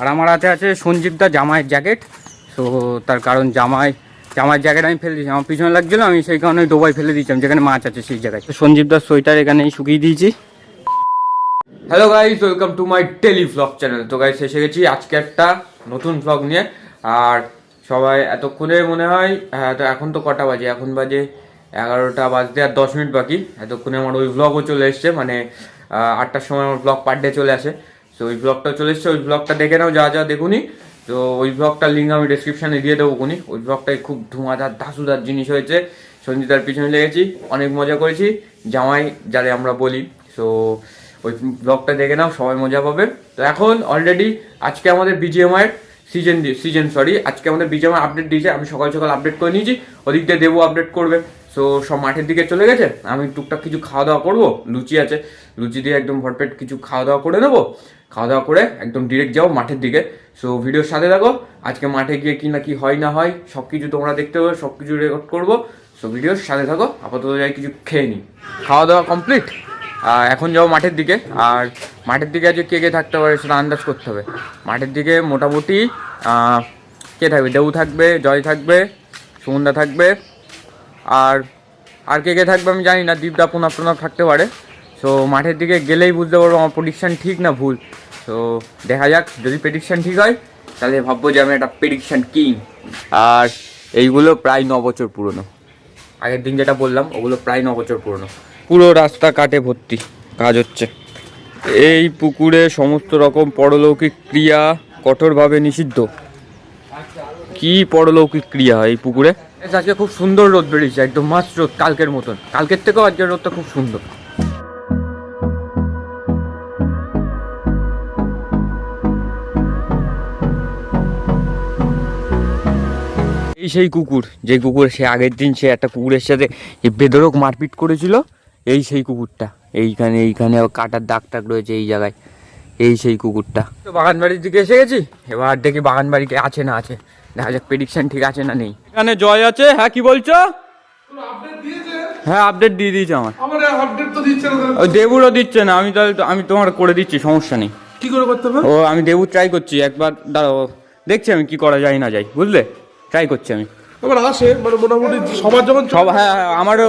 আর আমার হাতে আছে সঞ্জীবদা জামাইয়ের জ্যাকেট। তো তার কারণ জামাইয়ের জ্যাকেট আমি ফেলে দিয়েছি, আমার পিছনে লাগছিল, আমি সেই কারণে ডোবায় ফেলে দিয়েছিলাম যেখানে মাছ আছে সেই জায়গায়। তো সঞ্জীবদার সোয়েটার এখানেই শুকিয়ে দিয়েছি। Hello guys, welcome to my daily vlog channel. তো গাইস এসে গেছি আজকে একটা নতুন ভ্লগ নিয়ে। আর সবাই এতক্ষণে মনে হয় তো এখন তো কটা বাজে, এখন বাজে 11টা বাজতে আর 10 মিনিট বাকি। এতক্ষণে আমার ওই ভ্লগও চলে এসছে, মানে 8টার সময় আমার ভ্লগ পার ডে চলে আসে। তো ওই ভ্লগটা চলে এসছে, ওই ভ্লগটা দেখে নাও যা দেখুনি। তো ওই ভ্লগটার লিঙ্ক আমি ডিসক্রিপশানে দিয়ে দেবো কোনি। ওই ভ্লগটায় খুব ধুমাদার ধাসুদার জিনিস হয়েছে। সঞ্জিতার পিছনে লেগেছি, অনেক মজা করেছি, জামাই যারে আমরা বলি। সো ওই ব্লগটা দেখে নাও, সবাই মজা পাবে। তো এখন অলরেডি আজকে আমাদের বিজিএমআই আজকে আমাদের বিজিএমআই আপডেট দিয়েছে। আমি সকাল সকাল আপডেট করে নিয়েছি, ওদিক দিয়ে দেবো আপডেট করবে। সো সব মাঠের দিকে চলে গেছে, আমি টুকটাক কিছু খাওয়া দাওয়া করবো, লুচি আছে, লুচি দিয়ে একদম ভরপেট কিছু খাওয়া দাওয়া করে নেবো। খাওয়া দাওয়া করে একদম ডিরেক্ট যাও মাঠের দিকে। সো ভিডিওর সাথে থাকো, আজকে মাঠে গিয়ে কি না কি হয় না হয় সব কিছু তোমরা দেখতে পাবে, সব কিছু রেকর্ড করবো। সো ভিডিওর সাথে থাকো, আপাতত যাই কিছু খেয়ে নিই। খাওয়া দাওয়া কমপ্লিট, এখন যাবো মাঠের দিকে। আর মাঠের দিকে আজকে কে কে থাকতে পারে সেটা আন্দাজ করতে হবে। মাঠের দিকে মোটামুটি কে থাকবে, দেবু থাকবে, জয় থাকবে, সুমনদা থাকবে, আর কে কে থাকবে আমি জানি না, দীপদা প্রণাপ থাকতে পারে। সো মাঠের দিকে গেলেই বুঝতে পারবো আমার প্রেডিকশান ঠিক না ভুল। তো দেখা যাক, যদি প্রেডিকশান ঠিক হয় তাহলে ভাববো যে আমি একটা প্রেডিকশান কিং। আর এইগুলো প্রায় 9 বছর পুরনো, আগের দিন যেটা বললাম ওগুলো প্রায় 9 বছর পুরনো। পুরো রাস্তা কাটে ভর্তি কাজ হচ্ছে। এই পুকুরে সমস্ত রকম পরলৌকিক ক্রিয়া কঠোরভাবে নিষিদ্ধ। কি পরলৌকিক ক্রিয়া এই পুকুরে। আজকে খুব সুন্দর রোদ বেরিয়েছে, একদম মাস্ট রোদ, কালকের মতন। কালকের থেকেও আজকের রোদটা খুব সুন্দর। এই সেই কুকুর, যে কুকুর সে আগের দিন সে একটা কুকুরের সাথে বেদরক মারপিট করেছিল, এই সেই কুকুরটা। এইখানে কাটার দাগ টাগ রয়েছে এই জায়গায়, এই সেই কুকুরটা। তো বাগান বাড়ির দিকে এসে গেছি, এবার দেখি বাগান বাড়িতে আছে না আছে, দেখা যাক প্রেডিকশন ঠিক আছে না নেই। এখানে জয় আছে। হ্যাঁ কি বলছো? হ্যাঁ আপডেট দিয়ে দিয়েছে আমার। ওই দেবুরও দিচ্ছে না, আমি তোমার করে দিচ্ছি, সমস্যা নেই। কি করে করতে হবে? ও আমি দেবু ট্রাই করছি, একবার দাঁড়াও দেখছি আমি কি করা যায় না যাই, বুঝলে, ট্রাই করছি আমি। আমার আসে মানে মোটামুটি সবার যখন সব, হ্যাঁ আমারও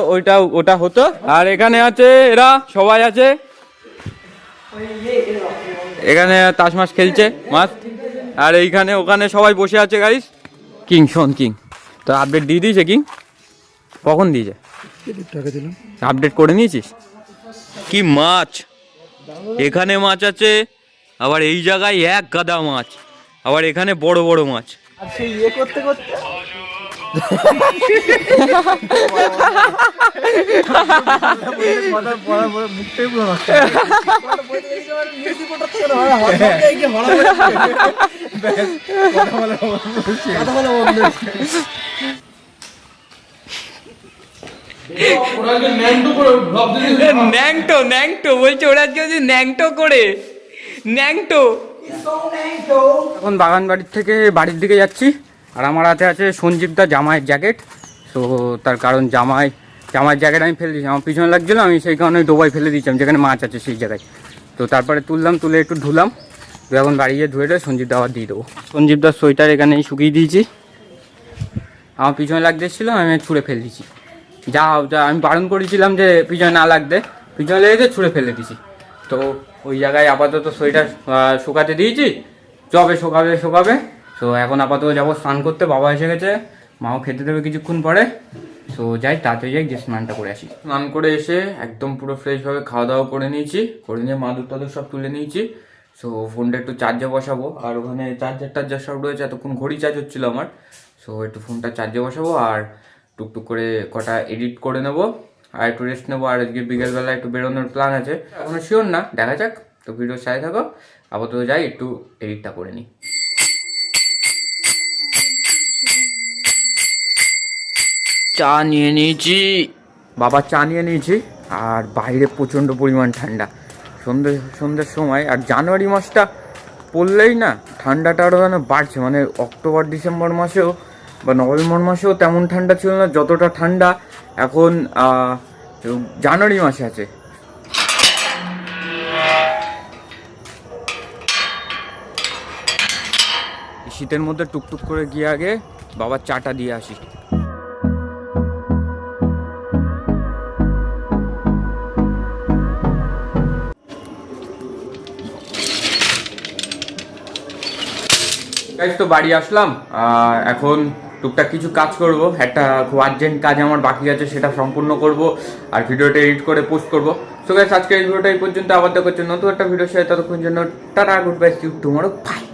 ওটা হতো। আর এখানে আছে, এরা সবাই আছে এখানে, তাস মাছ খেলছে মাছ। আর এইখানে ওখানে সবাই বসে আছে গাইস। কিং শোন, কিং তো আপডেট দিয়ে দিয়েছে। কিং কখন দিয়েছে? আপডেট করে নিয়েছিস? কি মাছ, এখানে মাছ আছে, আবার এই জায়গায় এক গাদা মাছ, আবার এখানে বড় বড় মাছ। আর সেই ইয়ে করতে করতে ন্যাংটো বলছে ওরা, আজকে ন্যাংটো করে ন্যাংটো। এখন বাগান বাড়ির থেকে বাড়ির দিকে যাচ্ছি। আর আমার হাতে আছে সঞ্জীবদা জামাইয়ের জ্যাকেট। তো তার কারণ জামাইয়ের জ্যাকেট আমি ফেলে দিয়েছি, আমার পিছনে লাগছিলো, আমি সেই কারণে ডোবায় ফেলে দিয়েছিলাম যেখানে মাছ আছে সেই জায়গায়। তো তারপরে তুলে একটু ধুলাম। তো এখন বাড়ি গিয়ে ধুয়ে সঞ্জীবদা আবার দিয়ে দেবো। সঞ্জীবদার সোয়েটার এখানেই শুকিয়ে দিয়েছি, আমার পিছনে লাগতে এসেছিলো, আমি ছুঁড়ে ফেলে দিয়েছি। যা আমি বারণ করেছিলাম যে পিছনে না লাগতে, পিছনে লেগেছে, ছুঁড়ে ফেলে দিয়েছি। তো ওই জায়গায় আপাতত সোয়েটার শুকাতে দিয়েছি, শোকাবে। তো এখন আপাতত যাবো স্নান করতে, বাবা এসে গেছে, মাও খেতে দেবে কিছুক্ষণ পরে। সো যাই, তাড়াতাড়ি যাই, যে স্নানটা করে আসি। স্নান করে এসে একদম পুরো ফ্রেশভাবে খাওয়া দাওয়া করে নিয়ে মাদুর টাদুর সব তুলে নিয়েছি। সো ফোনটা একটু চার্জে বসাবো, আর ওখানে চার্জার সব রয়েছে, এতক্ষণ ঘড়ি চার্জ হচ্ছিলো আমার। সো একটু ফোনটা চার্জে বসাবো, আর টুকটুক করে কটা এডিট করে নেবো, আর একটু রেস্ট নেবো। আর আজকে বিকেলবেলা একটু বেরোনোর প্ল্যান আছে, এখনো শিওর না, দেখা যাক। তো ভিডিও সাথে থাকো, আপাতত যাই একটু এডিটটা করে নিই। চা নিয়ে নিয়েছি, বাবা চা নিয়ে নিয়েছি। আর বাইরে প্রচণ্ড পরিমাণ ঠান্ডা, সন্ধ্যের সময়। আর জানুয়ারি মাসটা পড়লেই না ঠান্ডাটা আরও যেন বাড়ছে, মানে অক্টোবর ডিসেম্বর মাসেও বা নভেম্বর মাসেও তেমন ঠান্ডা ছিল না যতটা ঠান্ডা এখন জানুয়ারি মাসে আছে। শীতের মধ্যে টুকটুক করে গিয়ে আগে বাবার চাটা দিয়ে আসি। তো বাড়ি আসলাম, এখন টুকটাক কিছু কাজ করব, একটা খুব আর্জেন্ট কাজ আমার বাকি আছে, সেটা সম্পূর্ণ করব আর ভিডিওটা এডিট করে পোস্ট করব। সো গাইস, আজকের এই ভিডিওটা এই পর্যন্ত, আবার দেখা হচ্ছে নতুন একটা ভিডিওর সাথে। ততক্ষণ জন্য tata, good bye, see you tomorrow, by.